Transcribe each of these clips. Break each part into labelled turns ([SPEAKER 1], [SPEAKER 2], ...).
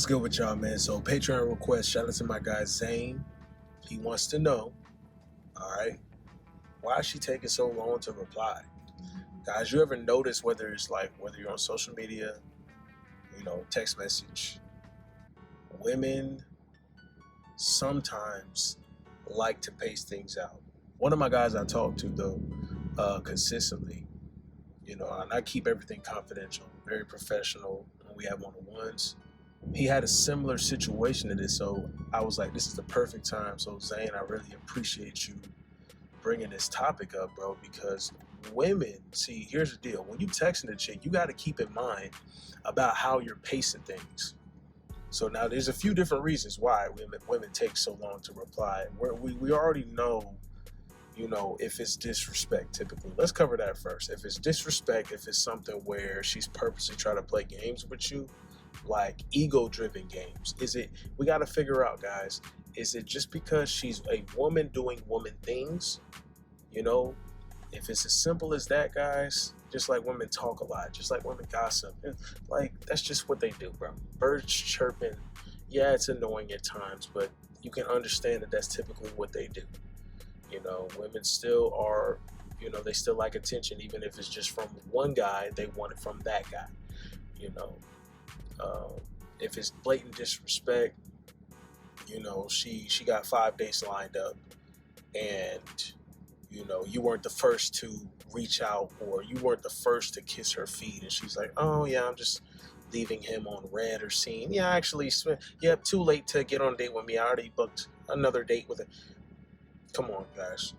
[SPEAKER 1] What's good with y'all, man? So Patreon request, shout out to my guy Zane. He wants to know, all right, why is she taking so long to reply? Guys, you ever notice whether you're on social media, text message, women sometimes like to pace things out. One of my guys I talk to though, consistently, and I keep everything confidential, very professional when we have one-on-ones. He had a similar situation to this, so I was like, this is the perfect time. So Zane, I really appreciate you bringing this topic up, bro, because women, see, here's the deal. When you texting a chick, you got to keep in mind about how you're pacing things. So now there's a few different reasons why women take so long to reply. We already know, if it's disrespect, typically. Let's cover that first. If it's disrespect, if it's something where she's purposely trying to play games with you, like ego-driven games, we got to figure out, guys, is it just because she's a woman doing woman things? If it's as simple as that, guys, just like women talk a lot, just like women gossip, like that's just what they do, bro. Birds chirping, yeah, it's annoying at times, but you can understand that that's typically what they do. Women still are, they still like attention, even if it's just from one guy, they want it from that guy. If it's blatant disrespect, she got 5 dates lined up, and you weren't the first to reach out, or you weren't the first to kiss her feet, and she's like, oh yeah, I'm just leaving him on red or seen. Yeah, actually, yep, too late to get on a date with me. I already booked another date with it. Come on, guys.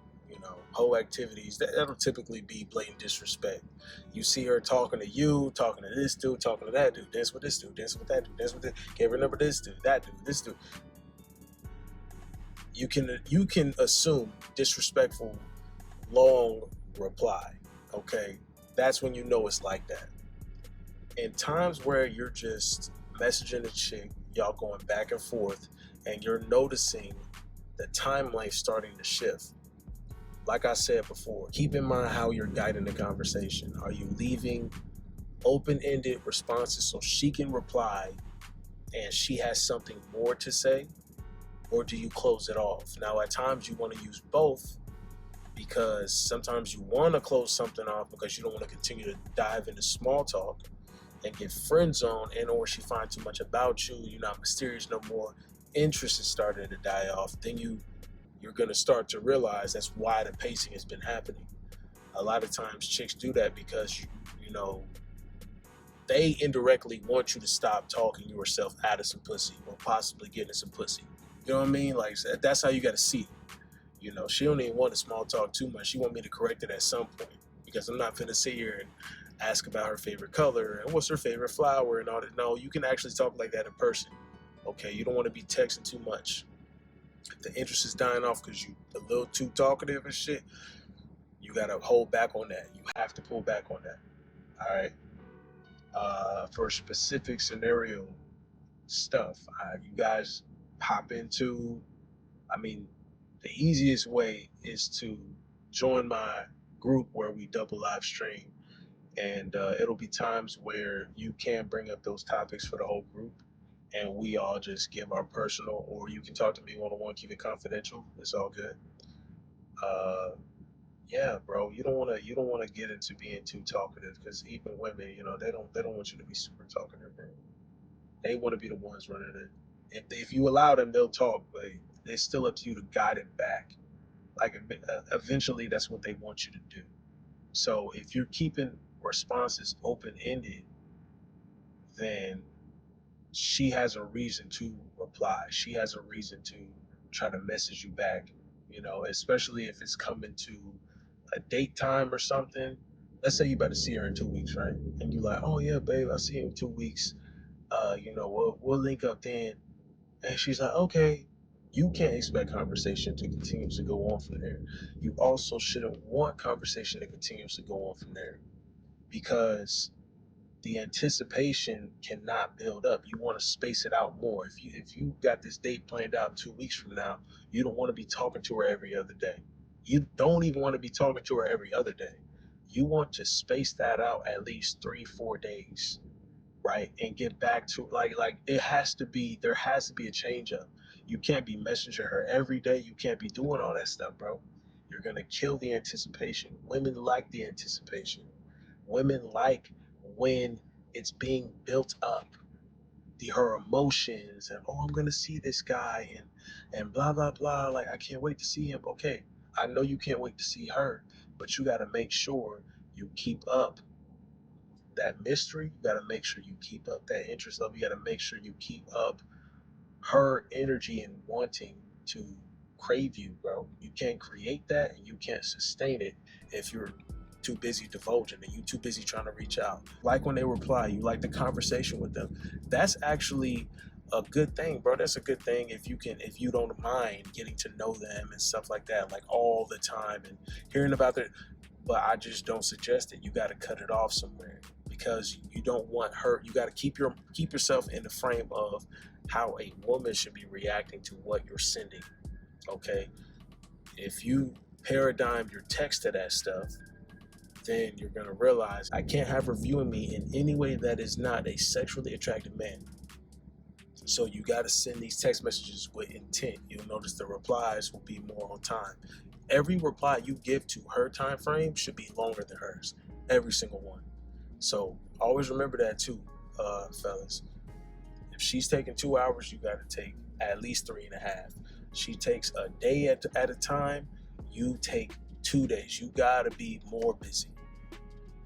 [SPEAKER 1] Whole activities, that'll typically be blatant disrespect. You see her talking to you, talking to this dude, talking to that dude, dance with this dude, dance with that dude, dance with this, gave her number this dude, that dude, this dude. You can assume disrespectful, long reply, okay? That's when you know it's like that. In times where you're just messaging a chick, y'all going back and forth, and you're noticing the timeline starting to shift. Like I said before, keep in mind how you're guiding the conversation. Are you leaving open-ended responses so she can reply and she has something more to say? Or do you close it off? Now, at times you want to use both, because sometimes you want to close something off because you don't want to continue to dive into small talk and get friend zoned, and or she finds too much about you, you're not mysterious no more, interest is starting to die off. Then you're going to start to realize that's why the pacing has been happening. A lot of times chicks do that because, they indirectly want you to stop talking yourself out of some pussy, or possibly getting some pussy. You know what I mean? Like, that's how you got to see it. She don't even want to small talk too much. She want me to correct it at some point, because I'm not finna sit here and ask about her favorite color and what's her favorite flower and all that. No, you can actually talk like that in person. Okay, you don't want to be texting too much. If the interest is dying off because you a little too talkative and shit, you gotta hold back on that. You have to pull back on that. All right. For specific scenario stuff, you guys hop into. The easiest way is to join my group where we double live stream, and it'll be times where you can bring up those topics for the whole group, and we all just give our personal, or you can talk to me one-on-one, keep it confidential. It's all good. Uh, yeah, bro, you don't want to get into being too talkative, because even women, they don't want you to be super talkative, bro. They want to be the ones running it. If you allow them, they'll talk, but it's still up to you to guide it back. Like, eventually, that's what they want you to do. So if you're keeping responses open-ended, then she has a reason to reply. She has a reason to try to message you back, especially if it's coming to a date time or something. Let's say you better see her in 2 weeks, right? And you like, oh yeah, babe, I'll see you in 2 weeks. We'll link up then. And she's like, okay. You can't expect conversation to continue to go on from there. You also shouldn't want conversation to continue to go on from there, because the anticipation cannot build up. You want to space it out more. If you got this date planned out 2 weeks from now, you don't want to be talking to her every other day. You don't even want to be talking to her every other day. You want to space that out at least 3-4 days. right? And get back to like there has to be a change up. You can't be messaging her every day. You can't be doing all that stuff, bro. You're gonna kill the anticipation. Women like the anticipation. Women like when it's being built up, her emotions, and oh, I'm gonna see this guy, and blah blah blah. Like, I can't wait to see him. Okay, I know you can't wait to see her, but you got to make sure you keep up that mystery. You got to make sure you keep up that interest level. You got to make sure you keep up her energy and wanting to crave you, bro. You can't create that and you can't sustain it if you're too busy divulging and you too busy trying to reach out. Like when they reply, you like the conversation with them. That's actually a good thing, bro. That's a good thing if you don't mind getting to know them and stuff like that, like all the time and hearing about their. But I just don't suggest it. You got to cut it off somewhere because you don't want her. You got to keep yourself in the frame of how a woman should be reacting to what you're sending. Okay, if you paradigm your text to that stuff, then you're gonna realize I can't have her viewing me in any way that is not a sexually attractive man. So you got to send these text messages with intent. You'll notice the replies will be more on time. Every reply you give to her time frame should be longer than hers. Every single one. So always remember that too, fellas. If she's taking 2 hours, you got to take at least 3.5. She takes a day at a time. You take 2 days. You got to be more busy.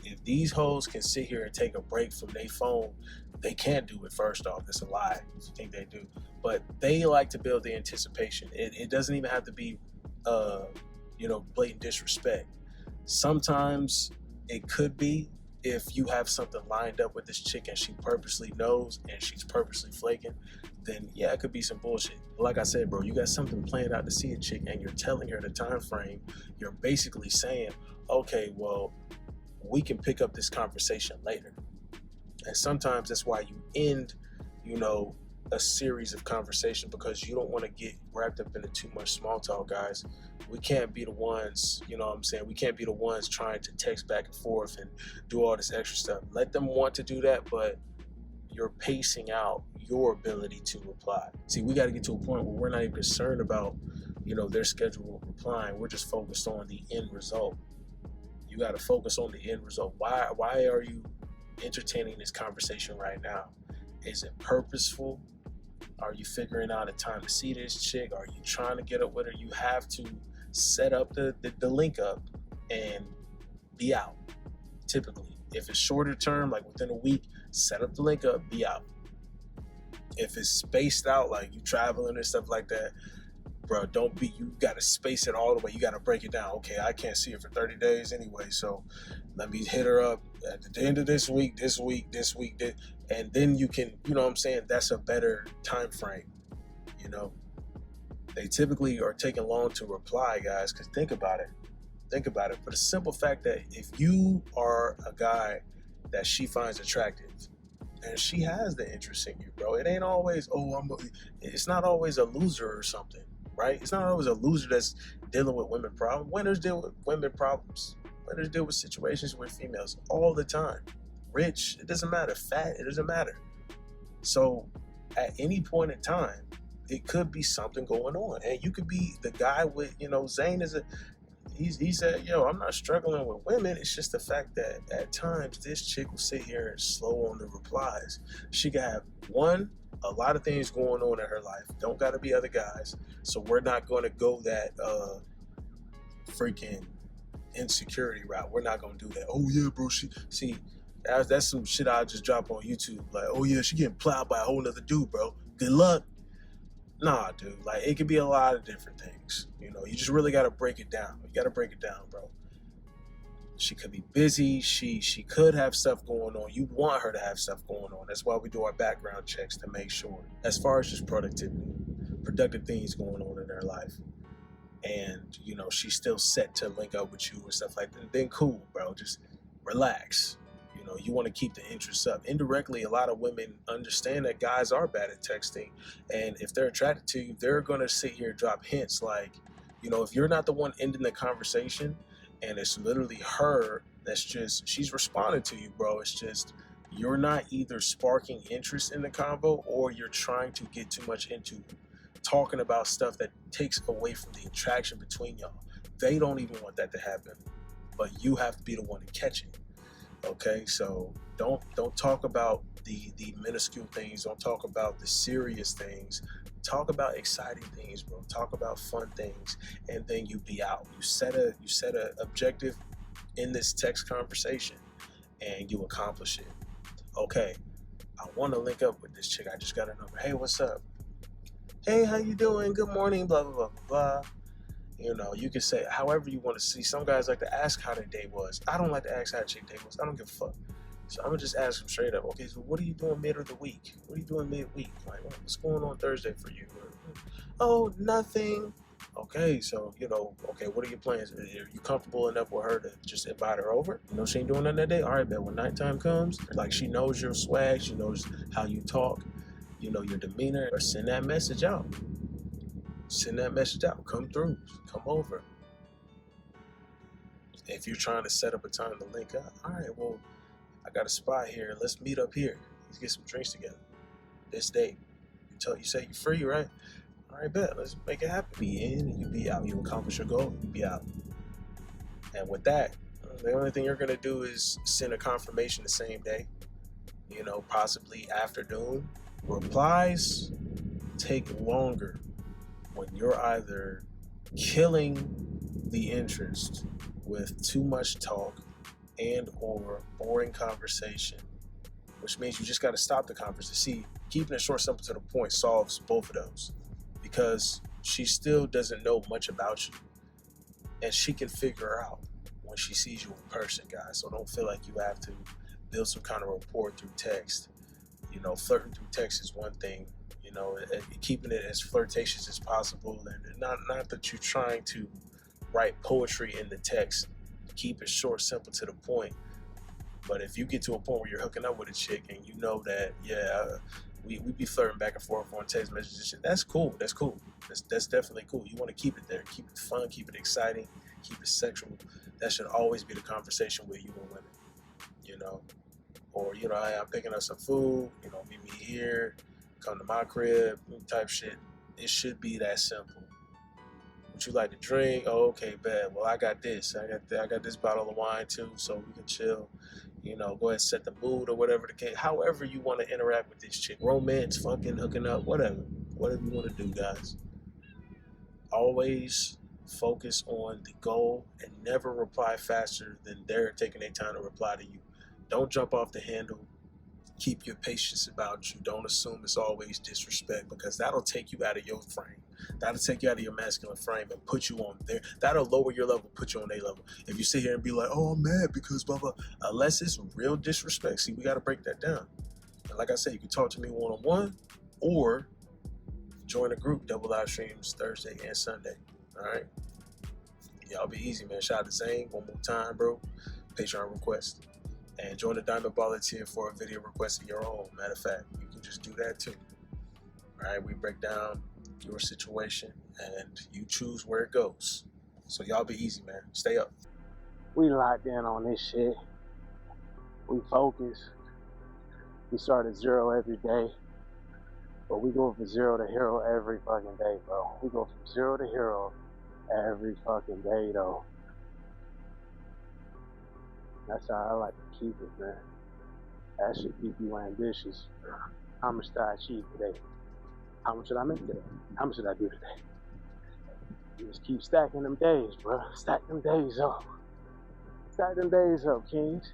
[SPEAKER 1] If these hoes can sit here and take a break from their phone, they can't do it. First off, it's a lie if you think they do. But they like to build the anticipation. It doesn't even have to be, blatant disrespect. Sometimes it could be if you have something lined up with this chick and she purposely knows and she's purposely flaking, then yeah, it could be some bullshit. But like I said, bro, you got something planned out to see a chick and you're telling her the time frame. You're basically saying, okay, well, we can pick up this conversation later. And sometimes that's why you end, a series of conversation because you don't want to get wrapped up into too much small talk, guys. We can't be the ones, we can't be the ones trying to text back and forth and do all this extra stuff. Let them want to do that, but you're pacing out your ability to reply. See, we got to get to a point where we're not even concerned about, their schedule of replying. We're just focused on the end result. You got to focus on the end result. Why are you entertaining this conversation right now? Is it purposeful? Are you figuring out a time to see this chick? Are you trying to get up with her? You have to set up the link up and be out. Typically, if it's shorter term, like within a week, set up the link up, be out. If it's spaced out, like you traveling and stuff like that, bro, you got to space it all the way. You got to break it down. Okay, I can't see her for 30 days anyway, so let me hit her up at the end of this week, and then you can, that's a better time frame. They typically are taking long to reply, guys, because think about it. For the simple fact that if you are a guy that she finds attractive, and she has the interest in you, bro, it ain't always, it's not always a loser or something. Right? It's not always a loser that's dealing with women problems. Winners deal with women problems. Winners deal with situations with females all the time. Rich, it doesn't matter. Fat, it doesn't matter. So at any point in time, it could be something going on. And you could be the guy with, Zane he said, I'm not struggling with women. It's just the fact that at times this chick will sit here and slow on the replies. She could have a lot of things going on in her life. Don't got to be other guys. So we're not going to go that freaking insecurity route. We're not going to do that. Oh, yeah, bro. That's some shit I'll just drop on YouTube. Like, oh, yeah, she getting plowed by a whole nother dude, bro. Good luck. Nah, dude. Like, it could be a lot of different things. You just really got to break it down. You got to break it down, bro. She could be busy. She could have stuff going on. You want her to have stuff going on. That's why we do our background checks to make sure. As far as just productive things going on in her life. And, she's still set to link up with you and stuff like that. Then cool, bro. Just relax. You want to keep the interest up. Indirectly, a lot of women understand that guys are bad at texting. And if they're attracted to you, they're going to sit here and drop hints like, if you're not the one ending the conversation, and it's literally her she's responding to you, bro. It's just you're not either sparking interest in the convo or you're trying to get too much into talking about stuff that takes away from the attraction between y'all. They don't even want that to happen, but you have to be the one to catch it. Okay, so don't talk about the minuscule things. Don't talk about the serious things. Talk about exciting things, bro. Talk about fun things, and then you be out. You set a objective in this text conversation, and you accomplish it. Okay, I want to link up with this chick. I just got a number. Hey, what's up? Hey, how you doing? Good morning. Blah blah blah blah blah. You know, you can say however you want to see. Some guys like to ask how their day was. I don't like to ask how a chick day was. I don't give a fuck. So I'm gonna just ask them straight up. Okay, so what are you doing mid of the week? What are you doing midweek? Like, what's going on Thursday for you? Oh, nothing. Okay, so okay, what are your plans? Are you comfortable enough with her to just invite her over? She ain't doing nothing that day. All right, but when nighttime comes, like she knows your swag, she knows how you talk, your demeanor. Or send that message out. Send that message out. Come through. Come over. If you're trying to set up a time to link up, all right, well, I got a spot here. Let's meet up here. Let's get some drinks together. This day. You say you're free, right? All right, bet. Let's make it happen. Be in and you be out. You accomplish your goal, you be out. And with that, the only thing you're going to do is send a confirmation the same day, possibly afternoon. Replies take longer when you're either killing the interest with too much talk and or boring conversation, which means you just got to stop the conversation. See, keeping it short, simple, to the point solves both of those, because she still doesn't know much about you, and she can figure out when she sees you in person, guys. So don't feel like you have to build some kind of rapport through text. Flirting through text is one thing. Keeping it as flirtatious as possible, and not that you're trying to write poetry in the text. Keep it short, simple, to the point. But if you get to a point where you're hooking up with a chick and you know that, we be flirting back and forth on text messages and shit, that's cool. That's cool. That's definitely cool. You want to keep it there. Keep it fun. Keep it exciting. Keep it sexual. That should always be the conversation with you and women. Or, hey, I'm picking up some food, meet me here, come to my crib, type shit. It should be that simple. Would you like to drink? Oh, okay, bad. Well, I got this. I got this bottle of wine too, so we can chill. Go ahead and set the mood or whatever the case. However you want to interact with this chick. Romance, fucking, hooking up, whatever. Whatever you want to do, guys. Always focus on the goal and never reply faster than they're taking their time to reply to you. Don't jump off the handle. Keep your patience about you. Don't assume it's always disrespect, because that'll take you out of your frame. That'll take you out of your masculine frame and put you on there. That'll lower your level, put you on their level. If you sit here and be like, oh, I'm mad because blah, blah, unless it's real disrespect. See, we got to break that down. And like I said, you can talk to me one-on-one or join a group, double live streams Thursday and Sunday. All right? Y'all be easy, man. Shout out to Zane one more time, bro. Patreon request. And join the Diamond Baller tier for a video request of your own. Matter of fact, you can just do that too. All right, we break down your situation and you choose where it goes. So y'all be easy, man. Stay up.
[SPEAKER 2] We locked in on this shit. We focus. We start at zero every day. But we go from zero to hero every fucking day, bro. We go from zero to hero every fucking day, though. That's how I like to keep it, man. That should keep you ambitious. How much did I achieve today? How much did I make today? How much did I do today? You just keep stacking them days, bro. Stack them days up. Stack them days up, kings.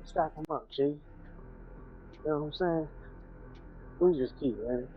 [SPEAKER 2] Stack them up, G. You know what I'm saying? We just keep, man.